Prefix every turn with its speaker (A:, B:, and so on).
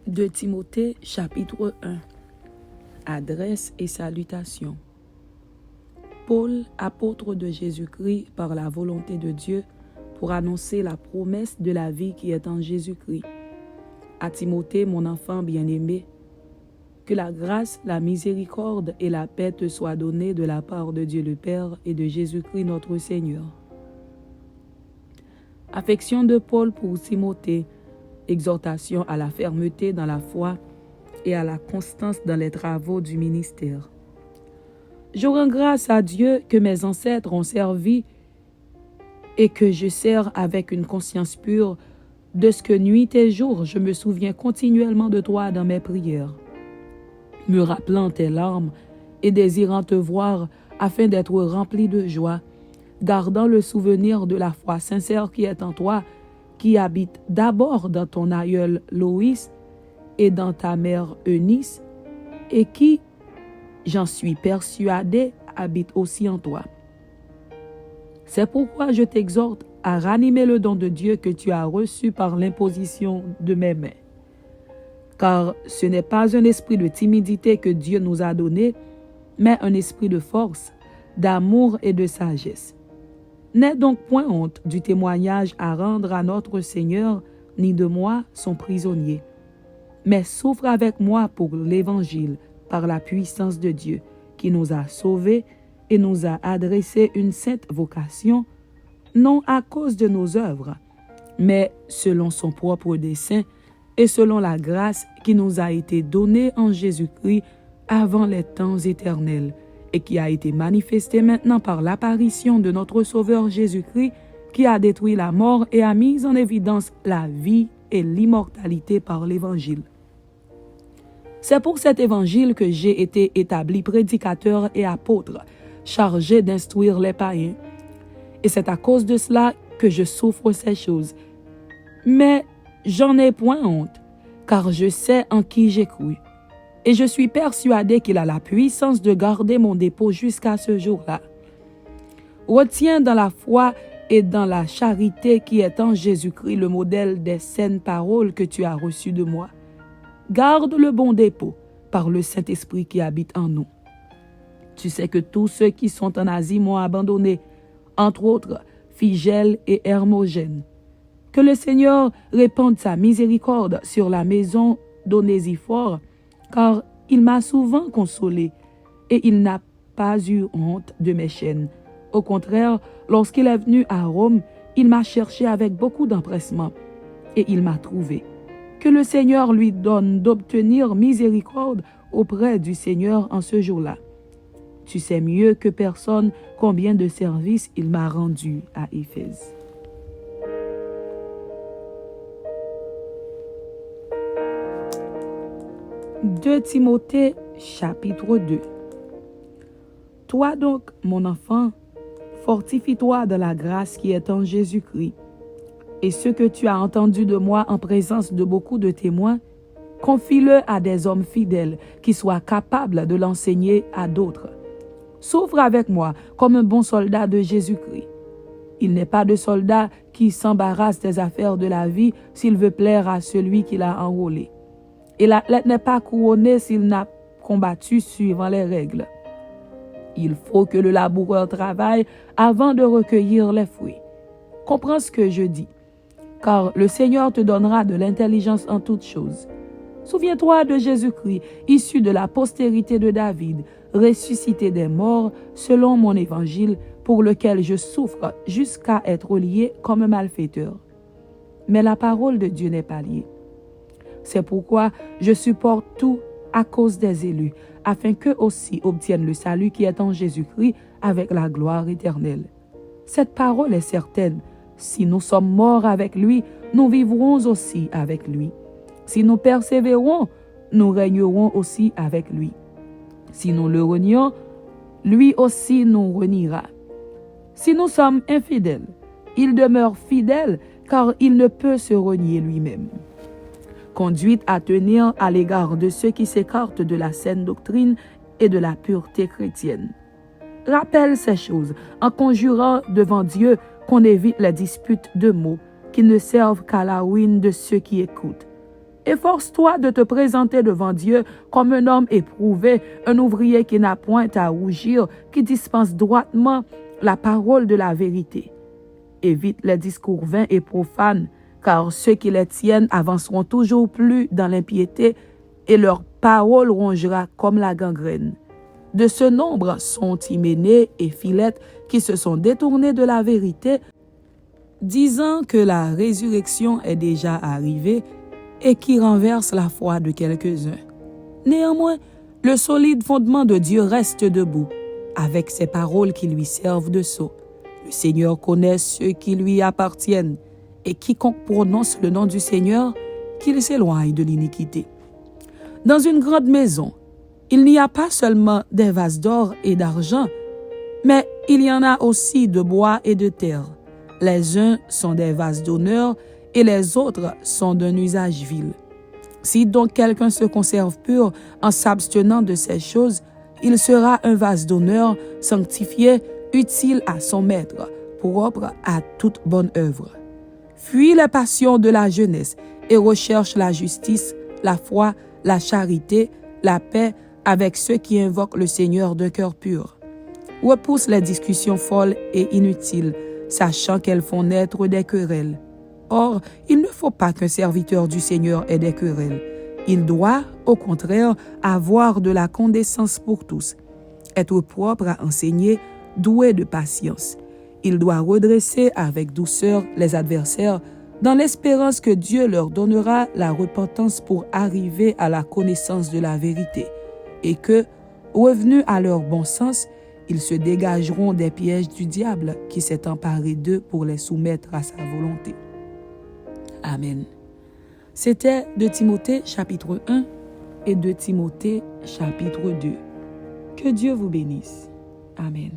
A: De Timothée, chapitre 1. Adresse et salutations. Paul, apôtre de Jésus-Christ par la volonté de Dieu, pour annoncer la promesse de la vie qui est en Jésus-Christ. À Timothée, mon enfant bien-aimé, que la grâce, la miséricorde et la paix te soient données de la part de Dieu le Père et de Jésus-Christ notre Seigneur. Affection de Paul pour Timothée, exhortation à la fermeté dans la foi et à la constance dans les travaux du ministère. Je rends grâce à Dieu que mes ancêtres ont servi et que je sers avec une conscience pure, de ce que nuit et jour je me souviens continuellement de toi dans mes prières, me rappelant tes larmes et désirant te voir afin d'être rempli de joie, gardant le souvenir de la foi sincère qui est en toi, qui habite d'abord dans ton aïeul Loïs et dans ta mère Eunice, et qui, j'en suis persuadé, habite aussi en toi. C'est pourquoi je t'exhorte à ranimer le don de Dieu que tu as reçu par l'imposition de mes mains. Car ce n'est pas un esprit de timidité que Dieu nous a donné, mais un esprit de force, d'amour et de sagesse. N'aie donc point honte du témoignage à rendre à notre Seigneur, ni de moi, son prisonnier. Mais souffre avec moi pour l'Évangile, par la puissance de Dieu, qui nous a sauvés et nous a adressé une sainte vocation, non à cause de nos œuvres, mais selon son propre dessein et selon la grâce qui nous a été donnée en Jésus-Christ avant les temps éternels, et qui a été manifestée maintenant par l'apparition de notre Sauveur Jésus-Christ, qui a détruit la mort et a mis en évidence la vie et l'immortalité par l'Évangile. C'est pour cet Évangile que j'ai été établi prédicateur et apôtre, chargé d'instruire les païens. Et c'est à cause de cela que je souffre ces choses. Mais j'en ai point honte, car je sais en qui j'ai cru. Et je suis persuadé qu'il a la puissance de garder mon dépôt jusqu'à ce jour-là. Retiens dans la foi et dans la charité qui est en Jésus-Christ le modèle des saines paroles que tu as reçues de moi. Garde le bon dépôt par le Saint-Esprit qui habite en nous. Tu sais que tous ceux qui sont en Asie m'ont abandonné, entre autres Phygèle et Hermogène. Que le Seigneur répande sa miséricorde sur la maison d'Onésiphore, car il m'a souvent consolé et il n'a pas eu honte de mes chaînes. Au contraire, lorsqu'il est venu à Rome, il m'a cherché avec beaucoup d'empressement et il m'a trouvé. Que le Seigneur lui donne d'obtenir miséricorde auprès du Seigneur en ce jour-là. Tu sais mieux que personne combien de services il m'a rendu à Éphèse. De Timothée, chapitre 2. Toi donc, mon enfant, fortifie-toi dans la grâce qui est en Jésus-Christ. Et ce que tu as entendu de moi en présence de beaucoup de témoins, confie-le à des hommes fidèles qui soient capables de l'enseigner à d'autres. Souffre avec moi comme un bon soldat de Jésus-Christ. Il n'est pas de soldat qui s'embarrasse des affaires de la vie s'il veut plaire à celui qui l'a enrôlé. Et l'athlète n'est pas couronné s'il n'a combattu suivant les règles. Il faut que le laboureur travaille avant de recueillir les fruits. Comprends ce que je dis, car le Seigneur te donnera de l'intelligence en toutes choses. Souviens-toi de Jésus-Christ, issu de la postérité de David, ressuscité des morts selon mon évangile, pour lequel je souffre jusqu'à être lié comme un malfaiteur. Mais la parole de Dieu n'est pas liée. C'est pourquoi je supporte tout à cause des élus, afin qu'eux aussi obtiennent le salut qui est en Jésus-Christ avec la gloire éternelle. Cette parole est certaine. Si nous sommes morts avec lui, nous vivrons aussi avec lui. Si nous persévérons, nous régnerons aussi avec lui. Si nous le renions, lui aussi nous reniera. Si nous sommes infidèles, il demeure fidèle, car il ne peut se renier lui-même. Conduite à tenir à l'égard de ceux qui s'écartent de la saine doctrine et de la pureté chrétienne. Rappelle ces choses en conjurant devant Dieu qu'on évite les disputes de mots qui ne servent qu'à la ruine de ceux qui écoutent. Efforce-toi de te présenter devant Dieu comme un homme éprouvé, un ouvrier qui n'a point à rougir, qui dispense droitement la parole de la vérité. Évite les discours vains et profanes, car ceux qui les tiennent avanceront toujours plus dans l'impiété et leur parole rongera comme la gangrène. De ce nombre sont Hyménée et Philette qui se sont détournés de la vérité, disant que la résurrection est déjà arrivée et qui renversent la foi de quelques-uns. Néanmoins, le solide fondement de Dieu reste debout, avec ses paroles qui lui servent de sceau. Le Seigneur connaît ceux qui lui appartiennent, et quiconque prononce le nom du Seigneur, qu'il s'éloigne de l'iniquité. Dans une grande maison, il n'y a pas seulement des vases d'or et d'argent, mais il y en a aussi de bois et de terre. Les uns sont des vases d'honneur et les autres sont d'un usage vil. Si donc quelqu'un se conserve pur en s'abstenant de ces choses, il sera un vase d'honneur, sanctifié, utile à son maître, propre à toute bonne œuvre. Fuis les passions de la jeunesse et recherche la justice, la foi, la charité, la paix avec ceux qui invoquent le Seigneur d'un cœur pur. Repousse les discussions folles et inutiles, sachant qu'elles font naître des querelles. Or, il ne faut pas qu'un serviteur du Seigneur ait des querelles. Il doit, au contraire, avoir de la condescence pour tous, être propre à enseigner, doué de patience. Il doit redresser avec douceur les adversaires, dans l'espérance que Dieu leur donnera la repentance pour arriver à la connaissance de la vérité, et que, revenus à leur bon sens, ils se dégageront des pièges du diable qui s'est emparé d'eux pour les soumettre à sa volonté. Amen. C'était 2 Timothée chapitre 1 et 2 Timothée chapitre 2. Que Dieu vous bénisse. Amen.